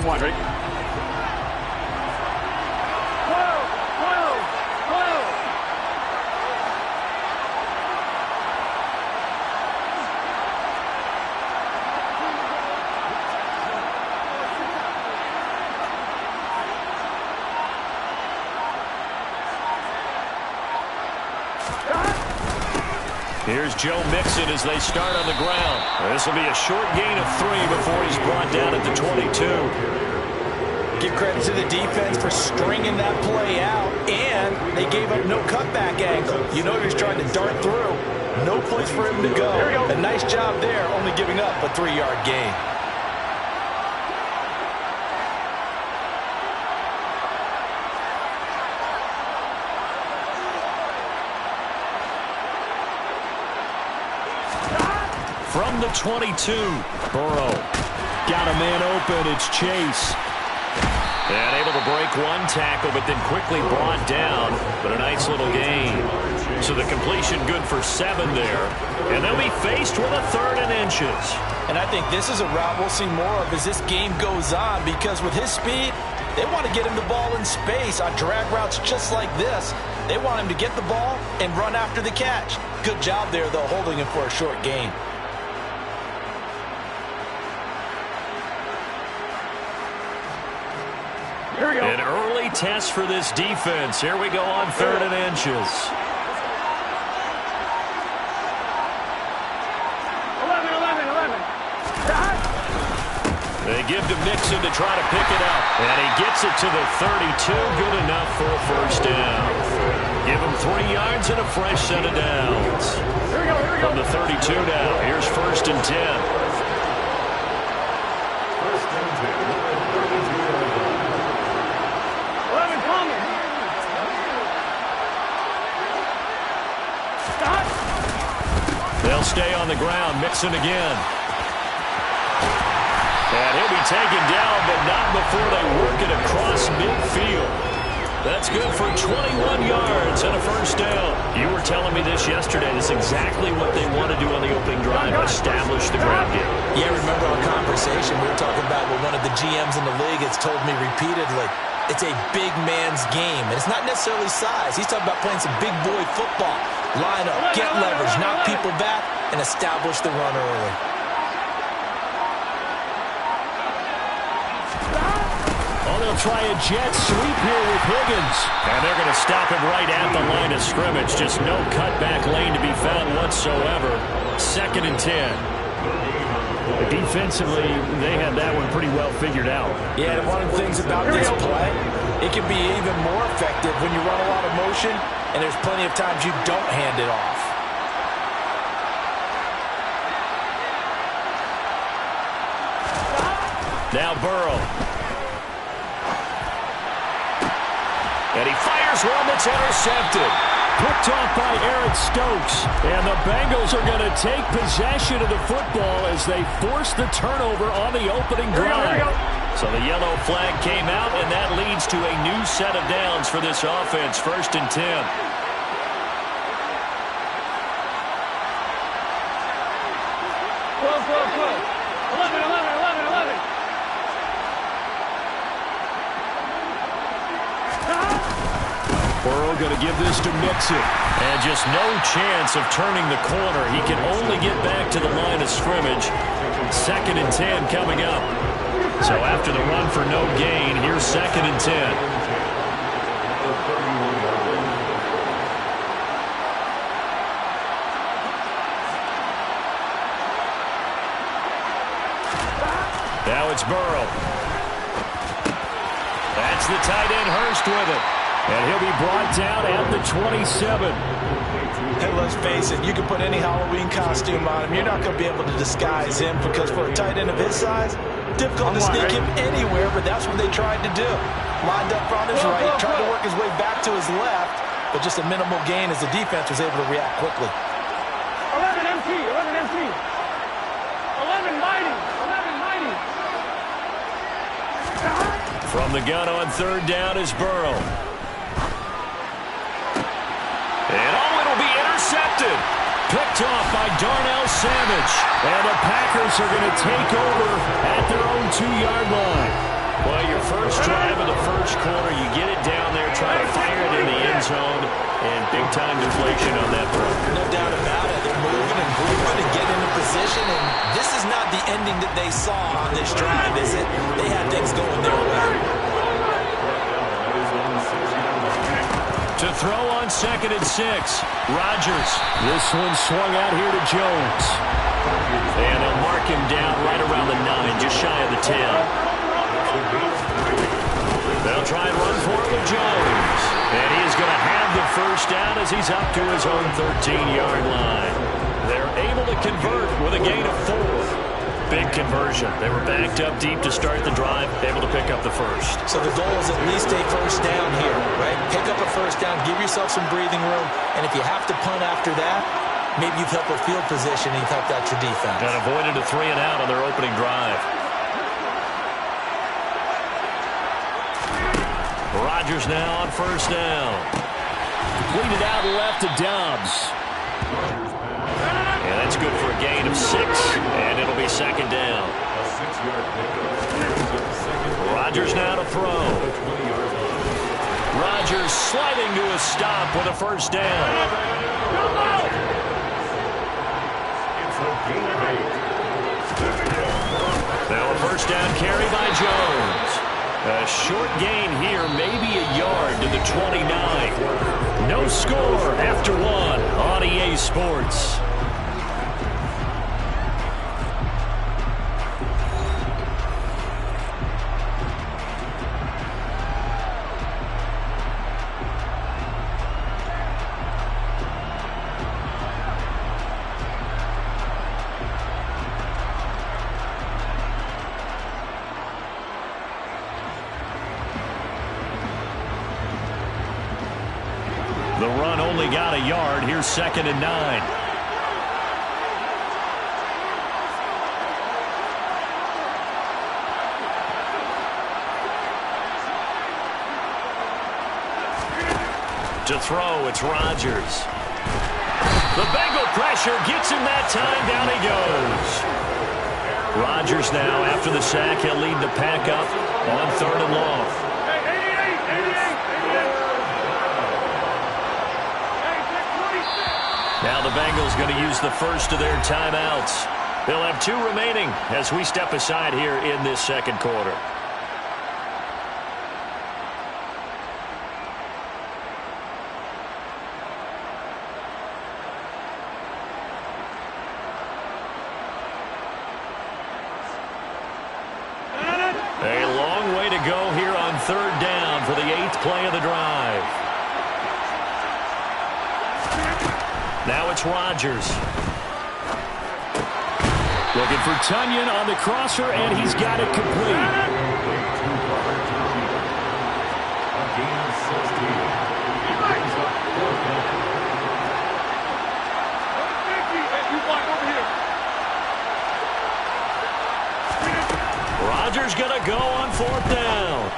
one. Ready? Here's Joe Mixon as they start on the ground. This will be a short gain of 3 before he's brought down at the 22. Give credit to the defense for stringing that play out, and they gave up no cutback angle. You know he was trying to dart through. No place for him to go. A nice job there, only giving up a 3-yard gain. From the 22, Burrow got a man open. It's Chase. And able to break one tackle, but then quickly brought down. But a nice little gain. So the completion good for 7 there. And they'll be faced with a 3rd and inches. And I think this is a route we'll see more of as this game goes on, because with his speed, they want to get him the ball in space on drag routes just like this. They want him to get the ball and run after the catch. Good job there, though, holding him for a short gain. Here we go. An early test for this defense. Here we go on 3rd and inches. 11. They give to Mixon to try to pick it up. And he gets it to the 32. Good enough for a first down. Give him 3 yards and a fresh set of downs. Here we go. From the 32 now. Here's 1st and 10. They'll stay on the ground. Mixon again. And he'll be taken down, but not before they work it across midfield. That's good for 21 yards and a first down. You were telling me this yesterday. This is exactly what they want to do on the opening drive, establish the ground game. Yeah, remember our conversation we were talking about with one of the GMs in the league has told me repeatedly, it's a big man's game, and it's not necessarily size. He's talking about playing some big boy football. Line up, get leverage, knock people back, and establish the run early. Oh, they'll try a jet sweep here with Higgins. And they're going to stop him right at the line of scrimmage. Just no cutback lane to be found whatsoever. 2nd and 10. Defensively, they had that one pretty well figured out. Yeah, and one of the things about this play, it can be even more effective when you run a lot of motion, and there's plenty of times you don't hand it off. Now Burrow. And he fires one that's intercepted. Picked off by Eric Stokes. And the Bengals are going to take possession of the football as they force the turnover on the opening drive. So the yellow flag came out, and that leads to a new set of downs for this offense. 1st and 10. Close. 11. Burrow going to give this to Mixon. And just no chance of turning the corner. He can only get back to the line of scrimmage. 2nd and 10 coming up. So after the run for no gain, here's 2nd and 10. Now it's Burrow. That's the tight end Hurst with it. And he'll be brought down at the 27. And let's face it, you can put any Halloween costume on him. You're not going to be able to disguise him, because for a tight end of his size, difficult to sneak him anywhere, but that's what they tried to do. Lined up on his right, tried to work his way back to his left, but just a minimal gain as the defense was able to react quickly. 11 MT. 11 mighty. From the gun on 3rd down is Burrow. And it'll be intercepted. Picked off by Darnell Savage. And the Packers are going to take over at their own 2-yard line. Well, your first drive of the first quarter, you get it down there, try to fire it in the end zone, and big-time deflation on that throw. No doubt about it. They're moving and grooving and getting into position, and this is not the ending that they saw on this drive, is it? They had things going their way. To throw on 2nd and 6, Rodgers. This one swung out here to Jones. And they'll mark him down right around the 9, just shy of the 10. They'll try and run for it with Jones. And he's going to have the first down as he's up to his own 13-yard line. They're able to convert with a gain of 4. Big conversion. They were backed up deep to start the drive, able to pick up the first. So the goal is at least a first down here, right? Pick up a first down, give yourself some breathing room, and if you have to punt after that, maybe you've helped with field position and you've helped out your defense. And avoided a 3 and out on their opening drive. Rodgers now on first down. Cleaned it out left to Dobbs. Yeah, that's good for a gain of 6, and it'll be 2nd down. Rodgers now to throw. Rodgers sliding to a stop with a first down. Now a first down carry by Jones. A short gain here, maybe a yard to the 29. No score after 1 on EA Sports. The run only got a yard. Here's 2nd and 9. To throw, it's Rodgers. The Bengal pressure gets him that time. Down he goes. Rodgers now, after the sack, he'll lead the pack up on 3rd and long. Now the Bengals going to use the first of their timeouts. They'll have 2 remaining as we step aside here in this second quarter. A long way to go here on 3rd down for the 8th play of the drive. Now it's Rodgers. Looking for Tunyon on the crosser, and he's got it complete. Rodgers going to go on 4th down.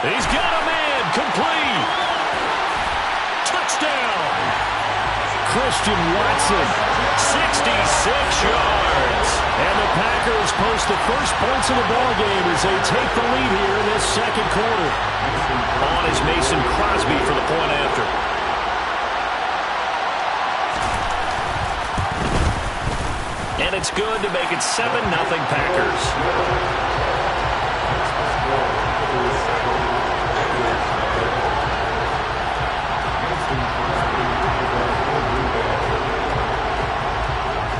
He's got a man, complete. Touchdown. Christian Watson. 66 yards. And the Packers post the first points of the ballgame as they take the lead here in this second quarter. On is Mason Crosby for the point after. And it's good to make it 7-0 Packers.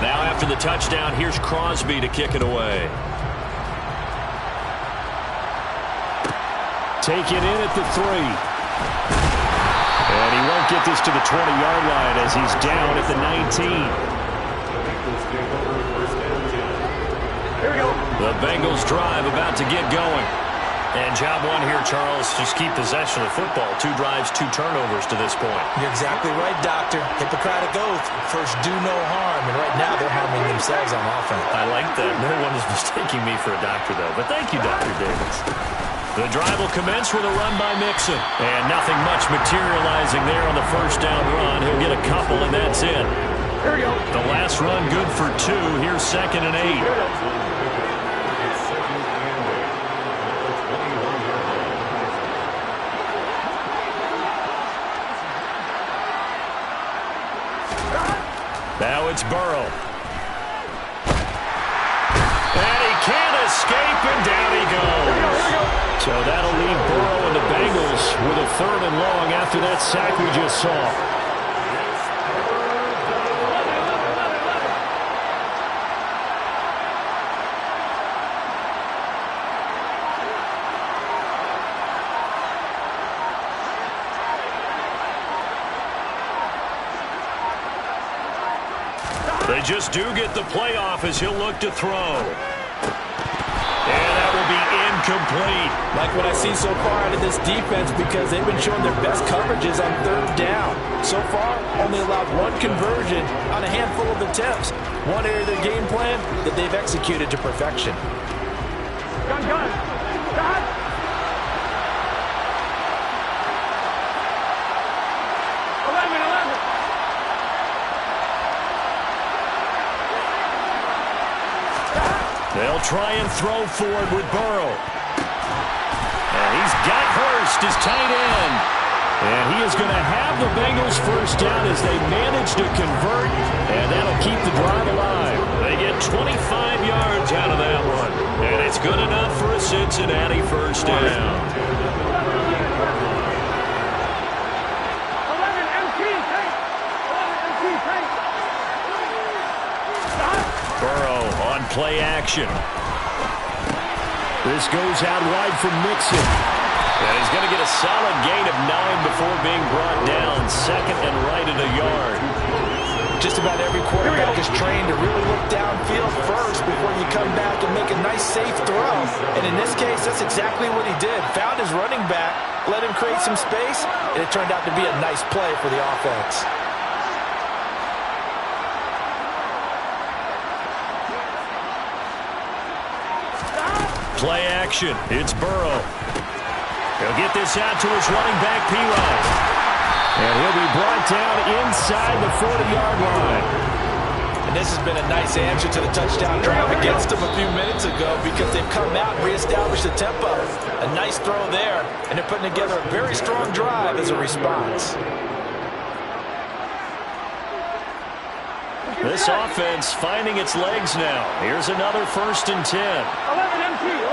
Now after the touchdown, here's Crosby to kick it away. Take it in at the 3. And he won't get this to the 20-yard line as he's down at the 19. Here we go. The Bengals drive about to get going. And job 1 here, Charles, just keep possession of the football. 2 drives, 2 turnovers to this point. You're exactly right, Doctor. Hippocratic oath. First, do no harm. And right now, they're harming themselves on offense. I like that. No one is mistaking me for a doctor, though. But thank you, Dr. Davis. The drive will commence with a run by Mixon. And nothing much materializing there on the first down run. He'll get a couple, and that's it. Here we go. The last run good for 2. Here's 2nd and 8. It's Burrow. And he can't escape, and down he goes. So that'll leave Burrow and the Bengals with a 3rd and long after that sack we just saw. They just do get the playoff as he'll look to throw. And that will be incomplete. Like what I see so far out of this defense, because they've been showing their best coverages on 3rd down. So far, only allowed 1 conversion on a handful of attempts. One area of their game plan that they've executed to perfection. Gun. Gun. 11. They'll try and throw forward with Burrow. And he's got Hurst, his tight end. And he is going to have the Bengals first down as they manage to convert. And that'll keep the drive alive. They get 25 yards out of that one. And it's good enough for a Cincinnati first down. Burrow on play action. This goes out wide from Mixon. And he's going to get a solid gain of 9 before being brought down. 2nd and right at a yard. Just about every quarterback is trained to really look downfield first before you come back and make a nice, safe throw. And in this case, that's exactly what he did. Found his running back, let him create some space, and it turned out to be a nice play for the offense. Play action. It's Burrow. He'll get this out to his running back, P-Rod. And he'll be brought down inside the 40-yard line. And this has been a nice answer to the touchdown drive against them a few minutes ago because they've come out and reestablished the tempo. A nice throw there, and they're putting together a very strong drive as a response. This offense finding its legs now. Here's another 1st and 10. 11 MT.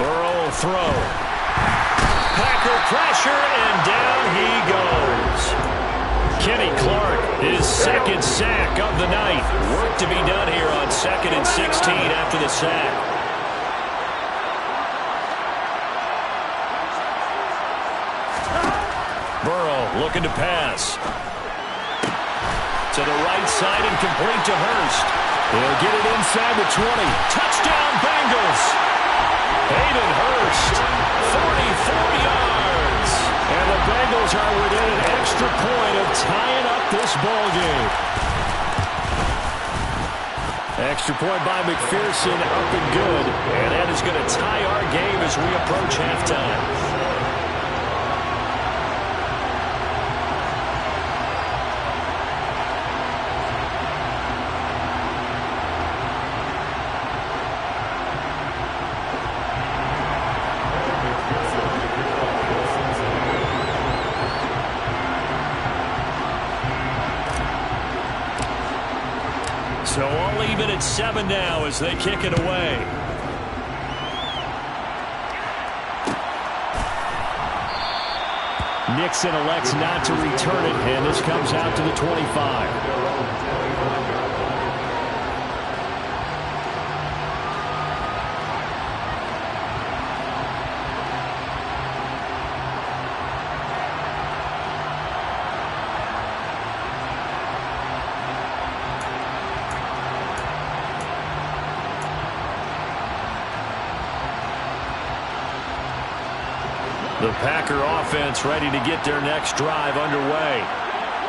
Burrow will throw. Packer pressure, and down he goes. Kenny Clark, his 2nd sack of the night. Work to be done here on 2nd and 16 after the sack. Burrow looking to pass. To the right side and complete to Hurst. He'll get it inside the 20. Touchdown Bengals. Hayden Hurst, 44 yards. And the Bengals are within an extra point of tying up this ball game. Extra point by McPherson, up and good. And that is going to tie our game as we approach halftime. So all even at 7 now as they kick it away. Nixon elects not to return it, and this comes out to the 25. The Packer offense ready to get their next drive underway.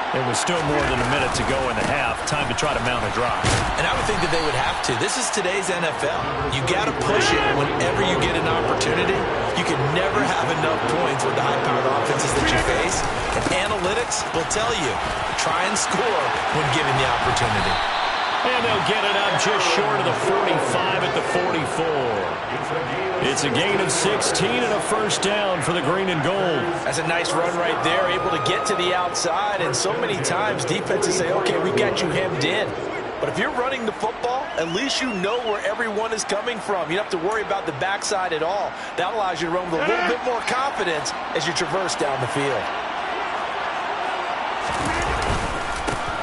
There was still more than a minute to go in the half. Time to try to mount a drive. And I would think that they would have to. This is today's NFL. You got to push it whenever you get an opportunity. You can never have enough points with the high-powered offenses that you face. And analytics will tell you, try and score when given the opportunity. And they'll get it up just short of the 45 at the 44. It's a gain of 16 and a first down for the green and gold. That's a nice run right there, able to get to the outside. And so many times defenses say, okay, we've got you hemmed in. But if you're running the football, at least you know where everyone is coming from. You don't have to worry about the backside at all. That allows you to run with a little bit more confidence as you traverse down the field.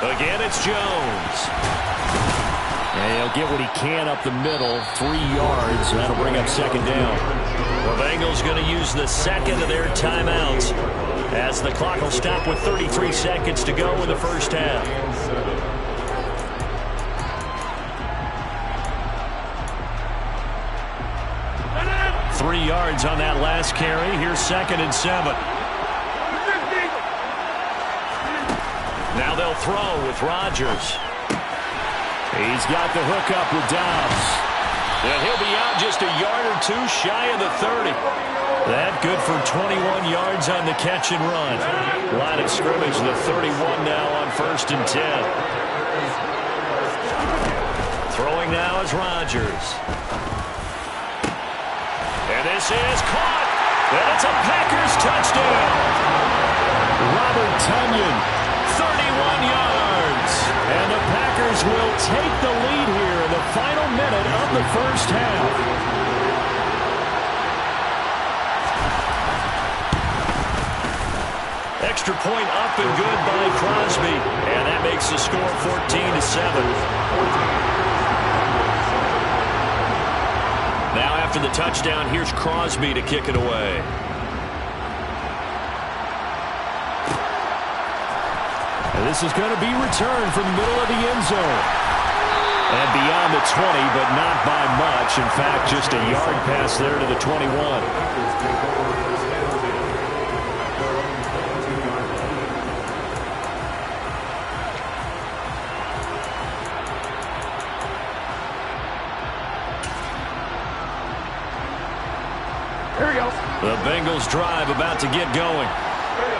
Again, it's Jones. And he'll get what he can up the middle, 3 yards. That'll bring up second down. The Bengals going to use the second of their timeouts as the clock will stop with 33 seconds to go in the first half. Three yards on that last carry. Here's 2nd and 7. Now they'll throw with Rodgers. He's got the hook up with Dobbs. And he'll be out just a yard or two shy of the 30. That good for 21 yards on the catch and run. Line of scrimmage, the 31 now on 1st and 10. Throwing now is Rodgers. And this is caught. And it's a Packers touchdown. Robert Tonyan, 31 yards. and the Packers will take the lead here in the final minute of the first half. Extra point up and good by Crosby. And that makes the score 14-7. Now after the touchdown, here's Crosby to kick it away. And this is going to be returned from the middle of the end zone. And beyond the 20, but not by much. In fact, just a yard pass there to the 21. The Bengals drive about to get going.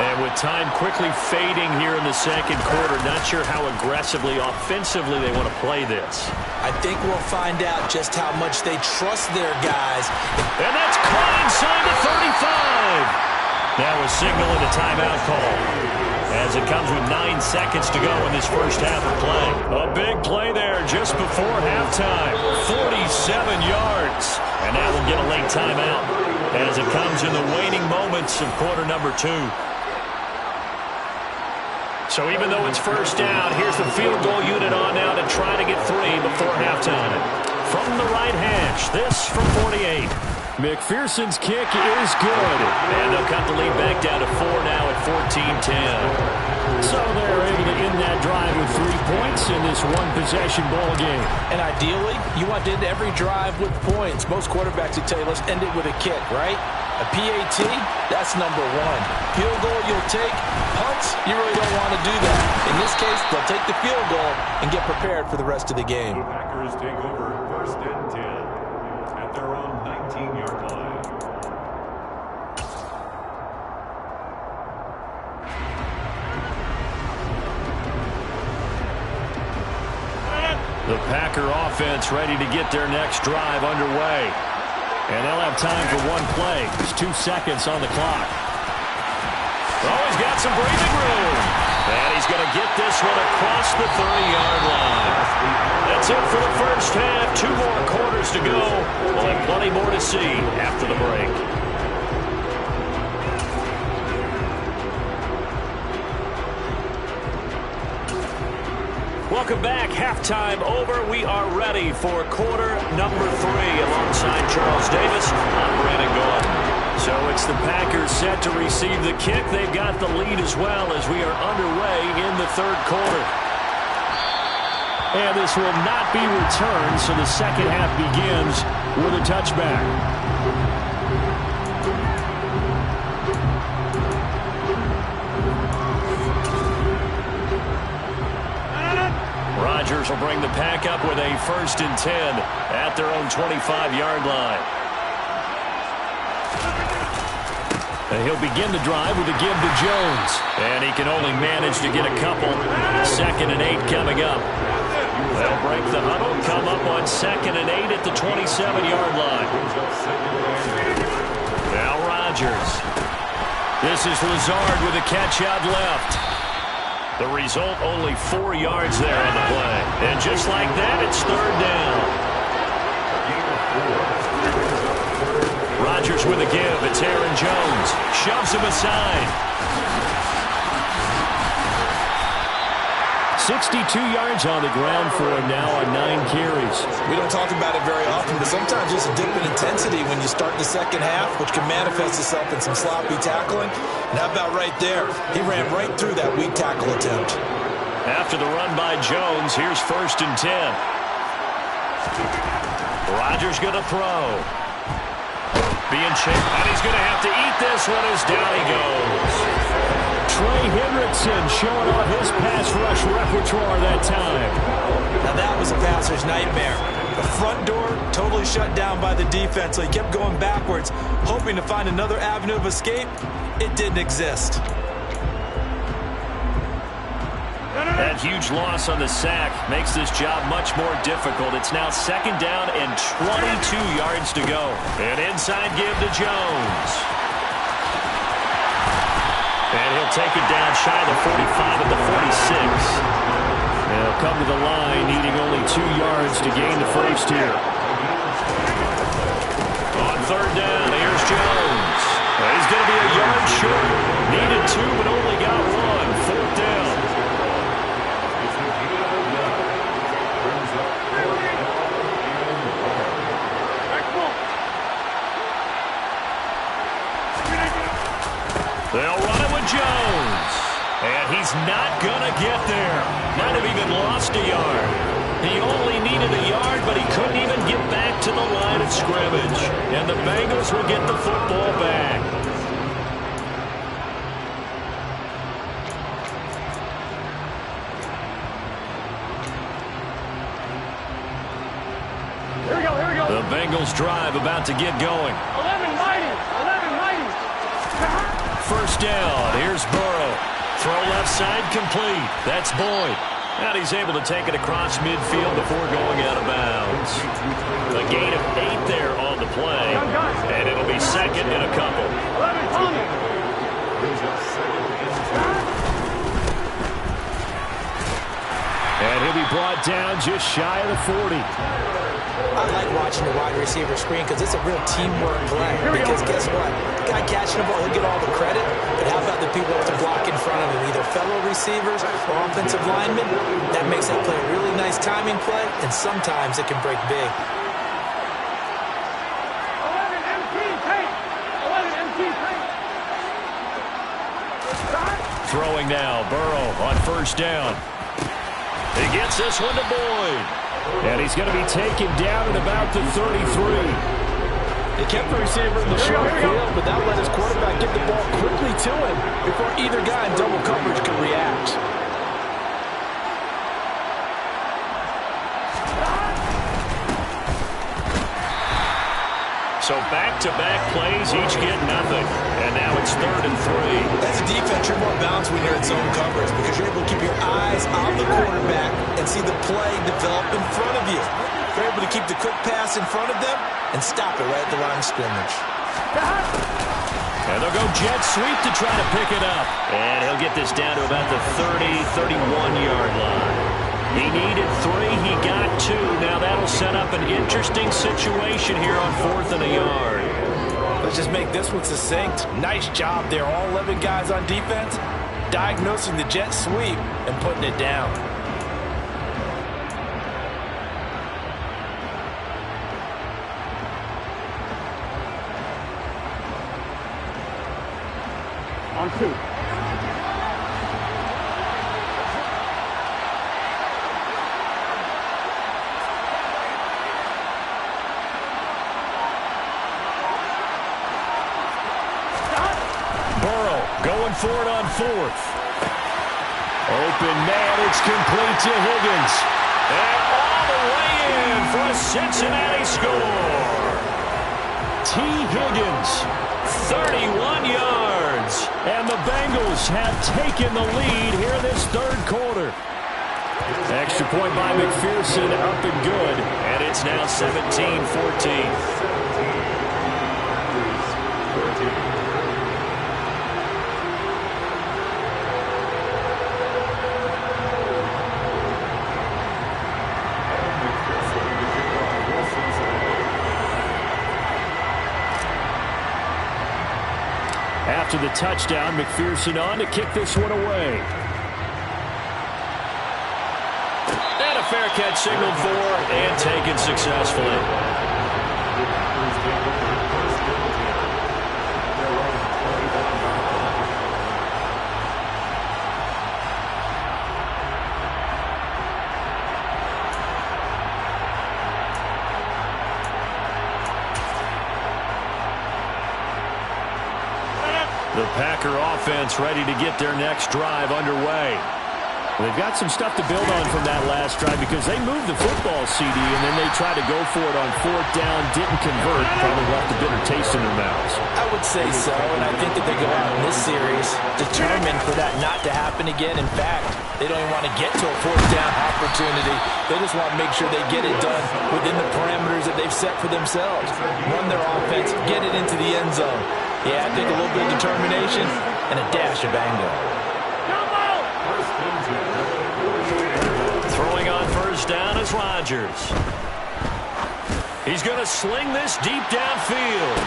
And with time quickly fading here in the second quarter, not sure how aggressively, offensively they want to play this. I think we'll find out just how much they trust their guys. And that's caught inside the 35. Now a signal and a timeout call as it comes with 9 seconds to go in this first half of play. A big play there just before halftime. 47 yards. And now we'll get a late timeout as it comes in the waning moments of quarter number 2. So even though it's first down, here's the field goal unit on now to try to get 3 before halftime. From the right hash, this from 48. McPherson's kick is good. And they'll cut the lead back down to 4 now at 14-10. So they're able to end that drive with 3 points in this one-possession ball game. And ideally, you want to end every drive with points. Most quarterbacks would tell you, let's end it with a kick, right? A PAT, that's number 1. Field goal you'll take. Punts, you really don't want to do that. In this case, they'll take the field goal and get prepared for the rest of the game. The Packers take over 1st and 10 at their own 19-yard line. The Packer offense ready to get their next drive underway. And they'll have time for one play. There's 2 seconds on the clock. Oh, he's got some breathing room. And he's going to get this one across the 30-yard line. That's it for the first half. 2 more quarters to go. We'll have plenty more to see after the break. Welcome back. Halftime over. We are ready for quarter number 3. Alongside Charles Davis, I'm Brandon Gaudin. So it's the Packers set to receive the kick. They've got the lead as well as we are underway in the 3rd quarter. And this will not be returned, so the second half begins with a touchback. Rodgers will bring the pack up with a 1st and 10 at their own 25-yard line. And he'll begin the drive with a give to Jones. And he can only manage to get a couple. 2nd and 8 coming up. They'll break the huddle, come up on 2nd and 8 at the 27-yard line. Now Rodgers. This is Lazard with a catch out left. The result, only 4 yards there on the play. And just like that, it's 3rd down. Rodgers with a give. It's Aaron Jones. Shoves him aside. 62 yards on the ground for him now on 9 carries. We don't talk about it very often, but sometimes there's a dip in intensity when you start the second half, which can manifest itself in some sloppy tackling. And how about right there? He ran right through that weak tackle attempt. After the run by Jones, here's 1st and 10. Rodgers going to throw. Being chased, and he's going to have to eat this one as down he goes. Trey Hendrickson showing off his pass rush repertoire that time. Now that was a passer's nightmare. The front door totally shut down by the defense, so he kept going backwards, hoping to find another avenue of escape. It didn't exist. That huge loss on the sack makes this job much more difficult. It's now 2nd down and 22 yards to go. An inside give to Jones. And he'll take it down shy of the 45 at the 46. They'll come to the line, needing only 2 yards to gain the first here. On 3rd down, here's Jones. He's going to be a yard short. Needed 2, but only got 1. 4th down. They'll run it with Jones. And he's not going to get there. Might have even lost a yard. He only needed a yard, but he couldn't even get back to the line of scrimmage. And the Bengals will get the football back. Here we go, here we go. The Bengals drive about to get going. 11 mighty. 11 mighty. 1st down. Here's Burrow. Throw left side complete. That's Boyd. And he's able to take it across midfield before going out of bounds. A gain of 8 there on the play. And it'll be 2nd and a couple. 11 Tommy. And he'll be brought down just shy of the 40. I like watching the wide receiver screen because it's a real teamwork play. Because guess what? The guy catching the ball, he'll get all the credit. But how about the people that block in front of him, either fellow receivers or offensive linemen? That makes that play a really nice timing play, and sometimes it can break big. 11 MT paint. 11 MT paint. Throwing now. Burrow on 1st down. He gets this one to Boyd. And he's going to be taken down at about the 33. They kept the receiver in the short field, but that let his quarterback get the ball quickly to him before either guy in double coverage could react. So back-to-back plays, each get nothing. And now it's 3rd and 3. As a defense, you're more balanced when you're in zone coverage because you're able to keep your eyes on the quarterback and see the play develop in front of you. You're able to keep the quick pass in front of them and stop it right at the line of scrimmage. And they'll go jet sweep to try to pick it up. And he'll get this down to about the 30, 31-yard line. He needed 3. He got 2. Now that'll set up an interesting situation here on 4th and a yard. Let's just make this one succinct. Nice job there, all 11 guys on defense, diagnosing the jet sweep and putting it down. On 2. Going for it on 4th. Open man, it's complete to Higgins. And all the way in for a Cincinnati score. T. Higgins, 31 yards. and the Bengals have taken the lead here in this 3rd quarter. Extra point by McPherson, up and good. And it's now 17-14. After the touchdown, McPherson on to kick this one away. And a fair catch signaled for and taken successfully. The Packer offense ready to get their next drive underway. They've got some stuff to build on from that last drive because they moved the football, CD, and then they tried to go for it on 4th down, didn't convert, probably left a bitter taste in their mouths. I would say so, and I think that they go out in this series determined for that not to happen again. In fact, they don't even want to get to a 4th down opportunity. They just want to make sure they get it done within the parameters that they've set for themselves. Run their offense, get it into the end zone. Yeah, I think a little bit of determination and a dash of anger. Throwing on 1st down is Rodgers. He's going to sling this deep downfield.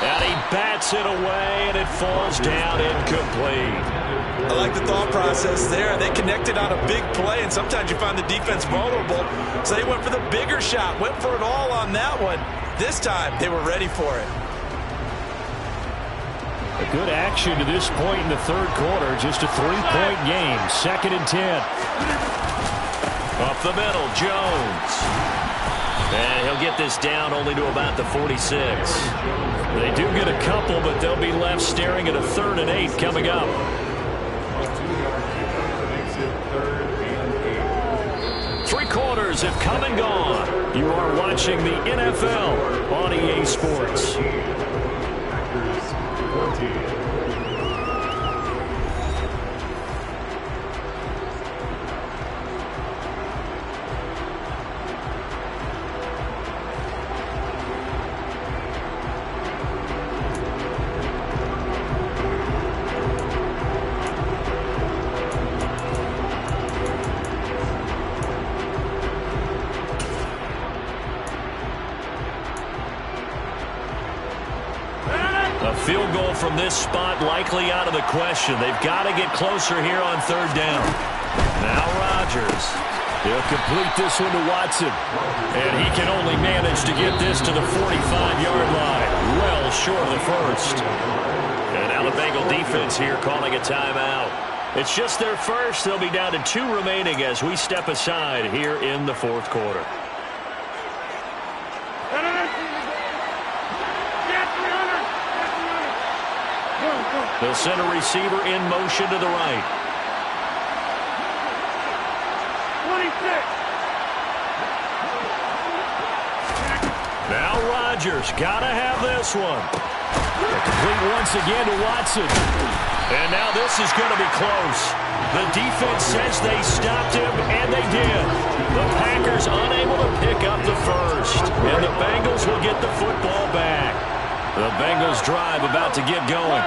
And he bats it away, and it falls down incomplete. I like the thought process there. They connected on a big play, and sometimes you find the defense vulnerable. So they went for the bigger shot, went for it all on that one. This time, they were ready for it. A good action to this point in the 3rd quarter. Just a 3-point game. 2nd and 10. Up the middle, Jones. And he'll get this down only to about the 46. They do get a couple, but they'll be left staring at a 3rd and 8 coming up. Three quarters have come and gone. You are watching the NFL on EA Sports. Field goal from this spot likely out of the question. They've got to get closer here on 3rd down. Now Rodgers. He'll complete this one to Watson. And he can only manage to get this to the 45-yard line. Well short of the 1st. And now the Bengal defense here calling a timeout. It's just their 1st. They'll be down to 2 remaining as we step aside here in the 4th quarter. They'll send a receiver in motion to the right. 26. Now Rodgers got to have this one. Complete once again to Watson. And now this is going to be close. The defense says they stopped him, and they did. The Packers unable to pick up the 1st. And the Bengals will get the football back. The Bengals drive about to get going.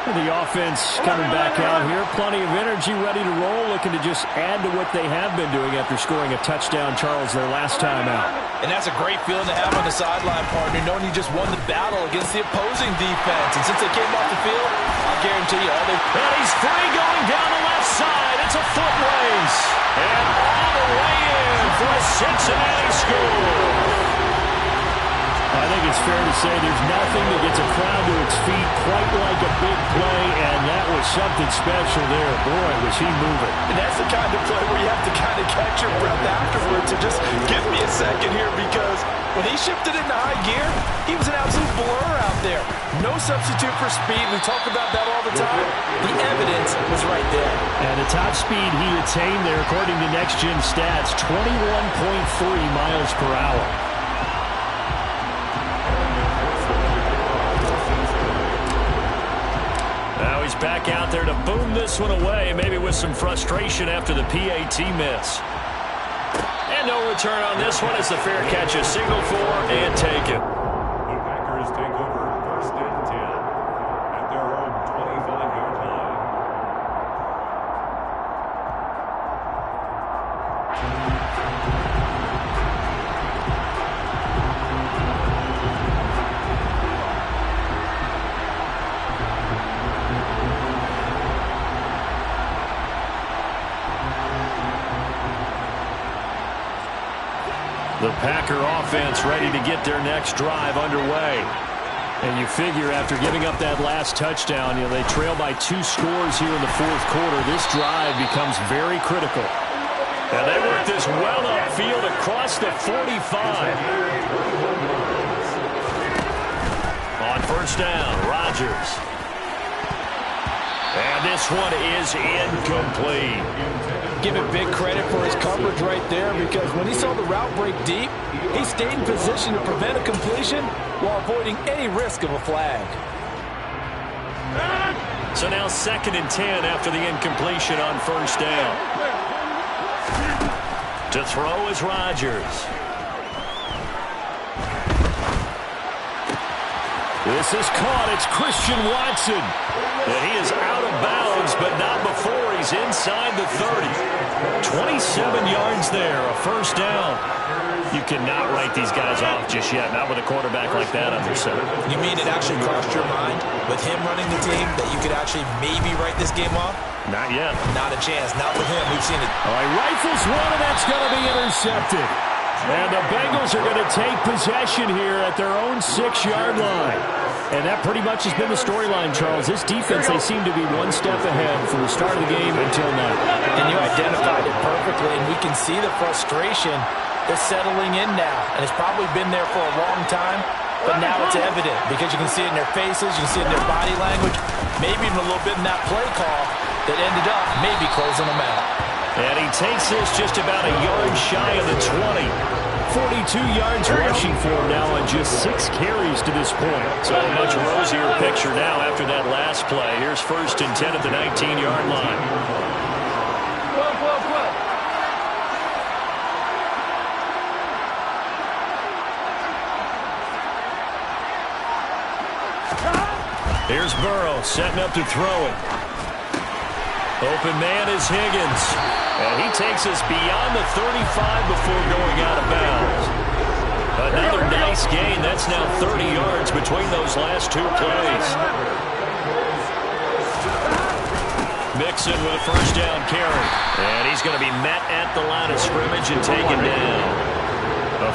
The offense coming back out here. Plenty of energy, ready to roll, looking to just add to what they have been doing after scoring a touchdown, Charles, their last time out. And that's a great feeling to have on the sideline, partner, knowing you just won the battle against the opposing defense. And since they came off the field, I'll guarantee you all they... And he's free going down the left side. It's a foot race. And all the way in for a Cincinnati score. I think it's fair to say there's nothing that gets a crowd to its feet quite like a big play, and that was something special there. Boy, was he moving. And that's the kind of play where you have to kind of catch your breath afterwards and just give me a second here, because when he shifted into high gear, he was an absolute blur out there. No substitute for speed. We talk about that all the time. The evidence was right there. And the top speed he attained there, according to Next Gen Stats, 21.3 miles per hour. back out there to boom this one away, maybe with some frustration after the PAT miss. And no return on this one as the fair catch is signaled for and taken. The Packers take over 1st and 10 at their own 25-yard line. The Packer offense ready to get their next drive underway. And you figure after giving up that last touchdown, they trail by 2 scores here in the 4th quarter. This drive becomes very critical. And they work this well upfield across the 45. On 1st down, Rodgers. And this one is incomplete. Give it big credit for his coverage right there, because when he saw the route break deep, he stayed in position to prevent a completion while avoiding any risk of a flag. So now 2nd and 10 after the incompletion on 1st down. To throw is Rodgers. This is caught. It's Christian Watson. And he is out of bounds, but not before he's inside the 30. 27 yards there, a 1st down. You cannot write these guys off just yet, not with a quarterback like that under center. You mean it actually crossed your mind with him running the team that you could actually maybe write this game off? Not yet. Not a chance. Not with him. We've seen it. All right, rifles one, and that's going to be intercepted. And the Bengals are going to take possession here at their own 6-yard line. And that pretty much has been the storyline, Charles. This defense, they seem to be one step ahead from the start of the game until now. And you identified it perfectly, and we can see the frustration is settling in now. And it's probably been there for a long time, but now it's evident because you can see it in their faces, you can see it in their body language, maybe even a little bit in that play call that ended up maybe closing them out. And he takes this just about a yard shy of the 20. 42 yards rushing for him now on just 6 carries to this point. So a much rosier picture now after that last play. Here's 1st and 10 at the 19-yard line. Here's Burrow setting up to throw it. Open man is Higgins. And he takes us beyond the 35 before going out of bounds. Another nice gain. That's now 30 yards between those last 2 plays. Mixon with a 1st down carry. And he's going to be met at the line of scrimmage and taken down.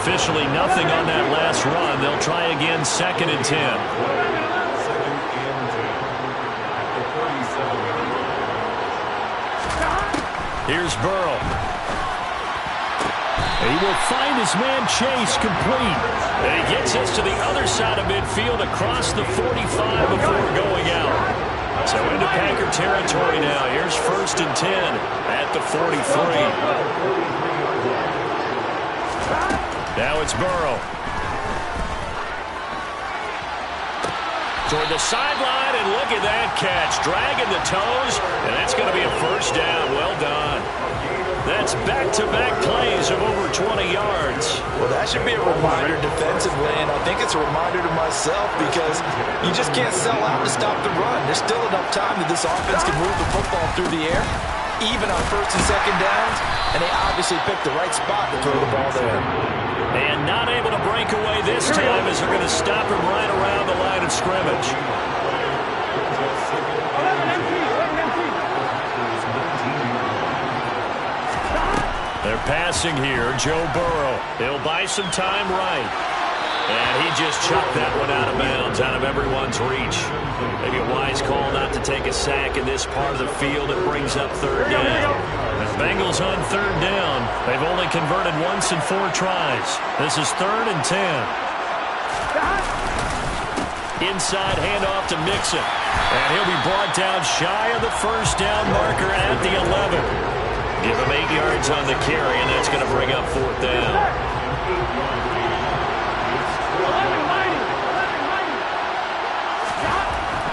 Officially nothing on that last run. They'll try again 2nd and 10. Here's Burrow. He will find his man Chase complete. And he gets us to the other side of midfield across the 45 before going out. So into Packer territory now. Here's 1st and 10 at the 43. Now it's Burrow. Toward the sideline, and look at that catch. Dragging the toes, and that's going to be a 1st down. Well done. That's back-to-back plays of over 20 yards. Well, that should be a reminder defensively, and I think it's a reminder to myself because you just can't sell out to stop the run. There's still enough time that this offense can move the football through the air, even on 1st and 2nd downs, and they obviously picked the right spot to throw the ball there. And not able to break away this time as they're going to stop him right around the line of scrimmage. They're passing here. Joe Burrow. He'll buy some time right. And he just chucked that one out of bounds, out of everyone's reach. Maybe a wise call not to take a sack in this part of the field. It brings up 3rd down. The Bengals on 3rd down. They've only converted once in 4 tries. This is 3rd and 10. Inside handoff to Mixon. And he'll be brought down shy of the 1st down marker at the 11. Give him 8 yards on the carry, and that's going to bring up 4th down.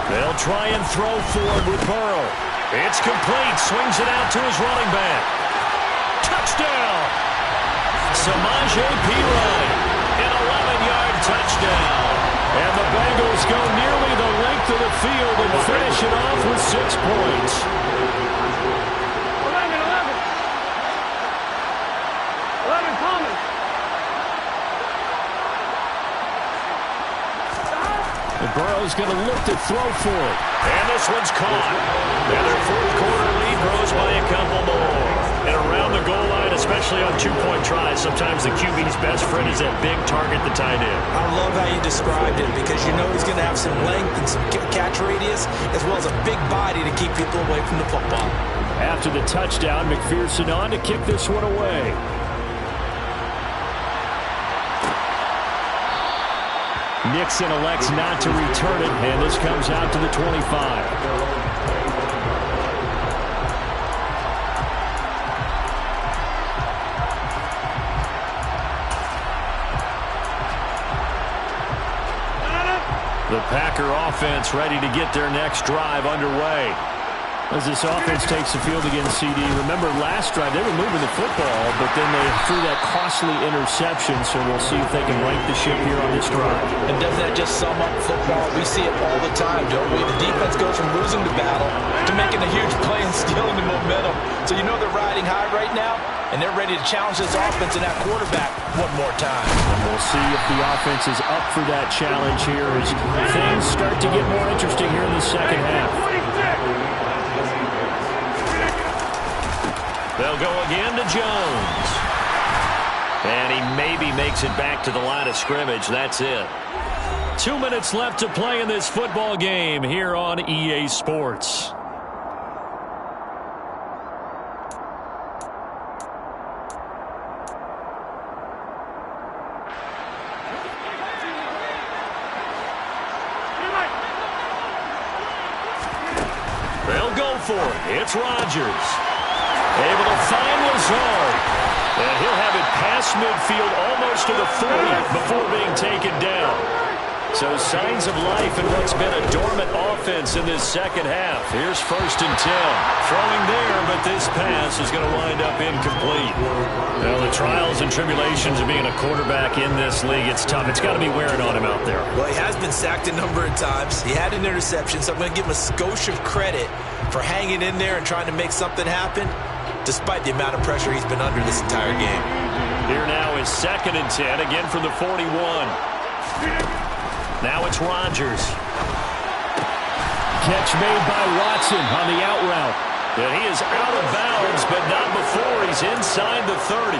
They'll They'll try and throw forward with Burrow. It's complete. Swings it out to his running back. Touchdown! Samaje Perine, an 11-yard touchdown. And the Bengals go nearly the length of the field and finish it off with 6 points. 11 common. And Burrow's going to look to throw for it. And this one's caught. And their fourth quarter lead grows by a couple more. And around the goal line, especially on two-point tries, sometimes the QB's best friend is that big target, the tight end. I love how you described it because you know he's going to have some length and some catch radius as well as a big body to keep people away from the football. After the touchdown, McPherson on to kick this one away. Nixon elects not to return it, and this comes out to the 25. The Packer offense ready to get their next drive underway. As this offense takes the field against CD, remember last drive they were moving the football, but then they threw that costly interception, so we'll see if they can right the ship here on this drive. And doesn't that just sum up football? We see it all the time, don't we? The defense goes from losing the battle to making a huge play and stealing the momentum. So you know they're riding high right now, and they're ready to challenge this offense and that quarterback one more time. And we'll see if the offense is up for that challenge here as things start to get more interesting here in the second half. They'll go again to Jones. And he maybe makes it back to the line of scrimmage. That's it. 2 minutes left to play in this football game here on EA Sports. They'll go for it. It's Rodgers. Able to find Lazard. And he'll have it past midfield almost to the 40 before being taken down. So signs of life in what's been a dormant offense in this second half. Here's 1st and 10. Throwing there, but this pass is going to wind up incomplete. Well, the trials and tribulations of being a quarterback in this league, it's tough. It's got to be wearing on him out there. Well, he has been sacked a number of times. He had an interception, so I'm going to give him a skosh of credit for hanging in there and trying to make something happen, despite the amount of pressure he's been under this entire game. Here now is 2nd and 10, again from the 41. Now it's Rodgers. Catch made by Watson on the out route. And he is out of bounds, but not before he's inside the 30.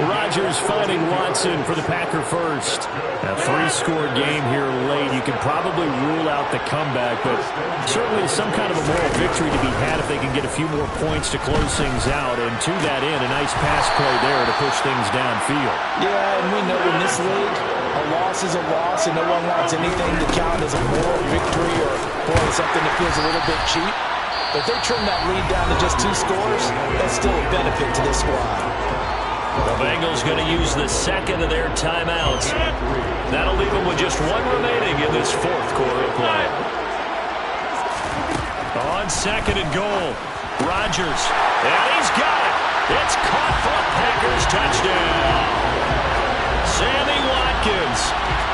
Rodgers finding Watson for the Packer first. A 3-score game here late. You can probably rule out the comeback, but certainly some kind of a moral victory to be had if they can get a few more points to close things out. And to that end, a nice pass play there to push things downfield. Yeah, and we know in this league, a loss is a loss, and no one wants anything to count as a moral victory or, boy, something that feels a little bit cheap. But if they trim that lead down to just 2 scores, that's still a benefit to this squad. The Bengals going to use the second of their timeouts. That'll leave them with just 1 remaining in this 4th quarter of play. On 2nd and goal, Rodgers. And he's got it. It's caught for a Packers touchdown. Sammy Watkins,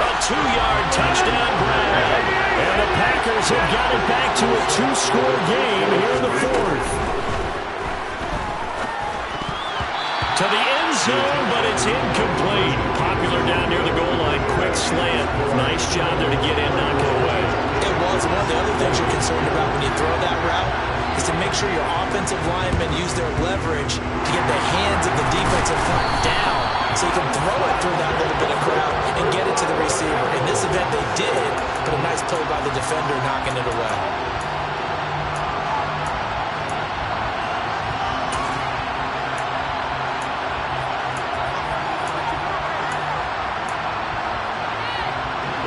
a 2-yard touchdown grab. And the Packers have got it back to a 2-score game here in the 4th. To the end zone, but it's incomplete. Popular down near the goal line. Quick slant. Nice job there to get in, knock it away. It was. One of the other things you're concerned about when you throw that route is to make sure your offensive linemen use their leverage to get the hands of the defensive front down so you can throw it through that little bit of crowd and get it to the receiver. In this event, they did, but a nice play by the defender knocking it away.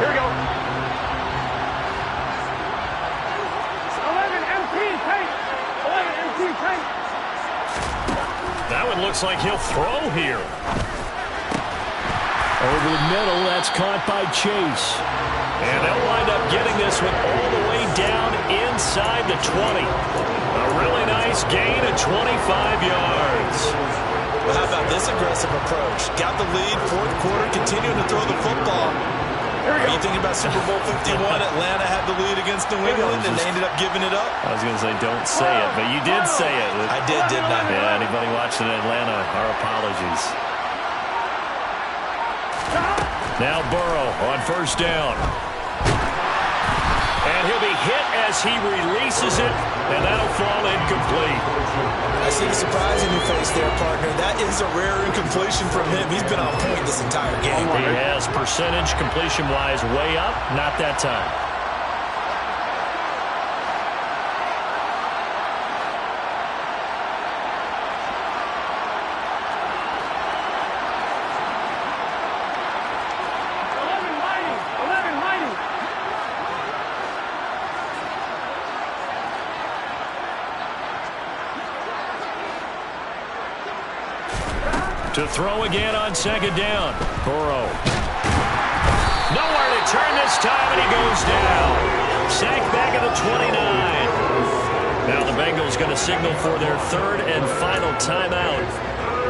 Here we go. 11 MT tape. 11 MT tape. That one looks like he'll throw here. Over the middle, that's caught by Chase. And they'll wind up getting this one all the way down inside the 20. A really nice gain of 25 yards. Well, how about this aggressive approach? Got the lead, fourth quarter, continuing to throw the football. What do you think about Super Bowl 51? Atlanta had the lead against New England, and they ended up giving it up. I was going to say don't say it, but you did say it. I did, didn't I? Yeah, anybody watching Atlanta, our apologies. Now Burrow on first down. And he'll be hit as he releases it, and that'll fall incomplete. I see the surprise in your face there, partner. That is a rare incompletion from him. He's been on point this entire game. He has percentage completion-wise way up, not that time. To throw again on second down. Burrow. Nowhere to turn this time, and he goes down. Sacked back at the 29. Now the Bengals going to signal for their third and final timeout.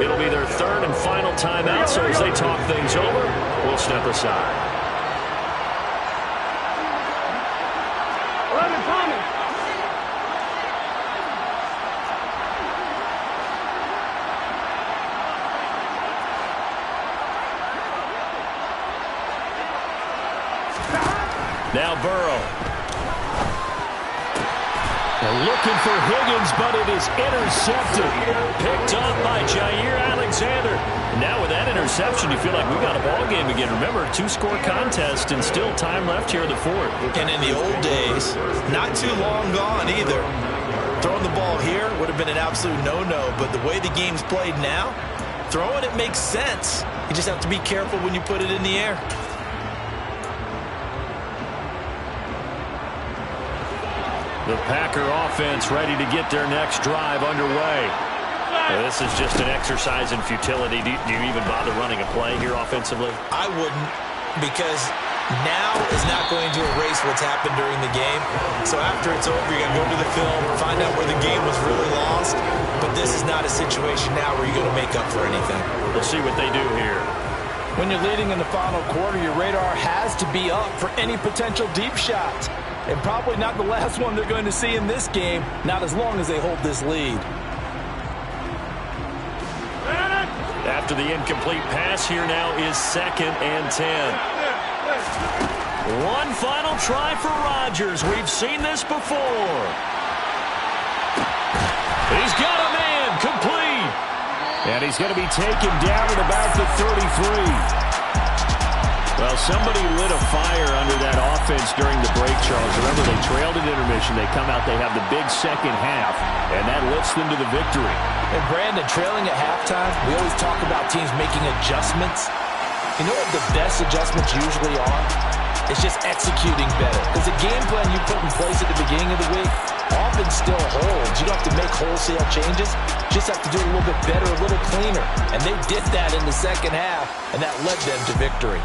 It'll be their third and final timeout, so as they talk things over, we'll step aside. 11 Tommy. Now Burrow. They're looking for Higgins, but it is intercepted. Picked up by Jair Alexander. Now with that interception, you feel like we got a ball game again. Remember, 2-score contest and still time left here in the fourth. And in the old days, not too long gone either. Throwing the ball here would have been an absolute no-no, but the way the game's played now, throwing it makes sense. You just have to be careful when you put it in the air. The Packer offense ready to get their next drive underway. This is just an exercise in futility. Do you even bother running a play here offensively? I wouldn't, because now is not going to erase what's happened during the game. So after it's over, you're going to go to the film, find out where the game was really lost. But this is not a situation now where you're going to make up for anything. We'll see what they do here. When you're leading in the final quarter, your radar has to be up for any potential deep shots. And probably not the last one they're going to see in this game, not as long as they hold this lead. After the incomplete pass, here now is 2nd and 10. One final try for Rodgers. We've seen this before. He's got a man complete. And he's going to be taken down at about the 33. Well, somebody lit a fire under that offense during the break, Charles. Remember, they trailed at intermission. They come out, they have the big second half, and that lifts them to the victory. And Brandon, trailing at halftime, we always talk about teams making adjustments. You know what the best adjustments usually are? It's just executing better. Because the game plan you put in place at the beginning of the week often still holds. You don't have to make wholesale changes. You just have to do it a little bit better, a little cleaner. And they did that in the second half, and that led them to victory.